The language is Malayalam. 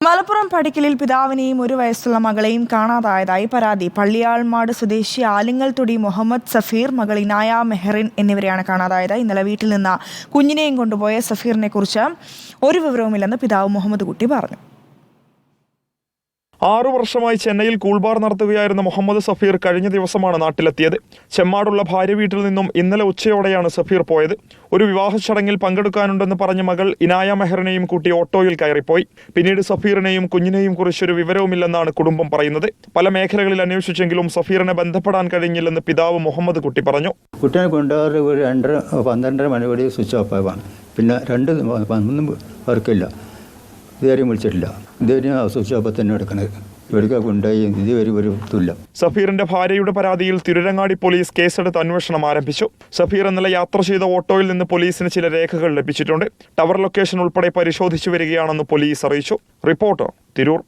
മലപ്പുറം പടിക്കലിൽ പിതാവിനെയും 1 വയസ്സുള്ള മകളെയും കാണാതായതായി പരാതി. പള്ളിയാൾമാട് സ്വദേശി ആലിങ്ങൽ തൊടി മുഹമ്മദ് സഫീർ, മകൾ ഇനായ മെഹറിൻ എന്നിവരെയാണ് കാണാതായത്. ഇന്നലെ വീട്ടിൽ നിന്ന് കുഞ്ഞിനെയും കൊണ്ടുപോയ സഫീറിനെ കുറിച്ച് ഒരു വിവരവുമില്ലെന്ന് പിതാവ് മുഹമ്മദ് കുട്ടി പറഞ്ഞു. 6 വർഷമായി ചെന്നൈയിൽ കൂൾബാർ നടത്തുകയായിരുന്ന മുഹമ്മദ് സഫീർ കഴിഞ്ഞ ദിവസമാണ് നാട്ടിലെത്തിയത്. ചെമ്മാടുള്ള ഭാര്യ വീട്ടിൽ നിന്നും ഇന്നലെ ഉച്ചയോടെയാണ് സഫീർ പോയത്. ഒരു വിവാഹ ചടങ്ങിൽ പങ്കെടുക്കാനുണ്ടെന്ന് പറഞ്ഞ മകൾ ഇനായ മെഹറിനെയും കൂട്ടി ഓട്ടോയിൽ കയറിപ്പോയി. പിന്നീട് സഫീറിനെയും കുഞ്ഞിനെയും കുറിച്ചൊരു വിവരവുമില്ലെന്നാണ് കുടുംബം പറയുന്നത്. പല മേഖലകളിൽ അന്വേഷിച്ചെങ്കിലും സഫീറിനെ ബന്ധപ്പെടാൻ കഴിഞ്ഞില്ലെന്ന് പിതാവ് മുഹമ്മദ് കുട്ടി പറഞ്ഞു. കുട്ടിയെ കൊണ്ടുപോകാറ് ഒരു 2:30 മണിയോടെ സ്വിച്ച് ഓഫ് ആവാണ്. പിന്നെ 2 വർക്കില്ല. ഇതുവരെയും വിളിച്ചിട്ടില്ല. ഇതുവരെയും സ്വിച്ച് ഓഫ് തന്നെ എടുക്കണത്. ഇവർക്ക് കൊണ്ടുപോയി ഇതുവരെ ഒരു തുല്ല. സഫീറിന്റെ ഭാര്യയുടെ പരാതിയിൽ തിരുരങ്ങാടി പോലീസ് കേസെടുത്ത് അന്വേഷണം ആരംഭിച്ചു. സഫീർ ഇന്നലെ യാത്ര ചെയ്ത ഓട്ടോയിൽ നിന്ന് പോലീസിന് ചില രേഖകൾ ലഭിച്ചിട്ടുണ്ട്. ടവർ ലൊക്കേഷൻ ഉൾപ്പെടെ പരിശോധിച്ചു വരികയാണെന്ന് പോലീസ് അറിയിച്ചു. റിപ്പോർട്ടർ, തിരൂർ.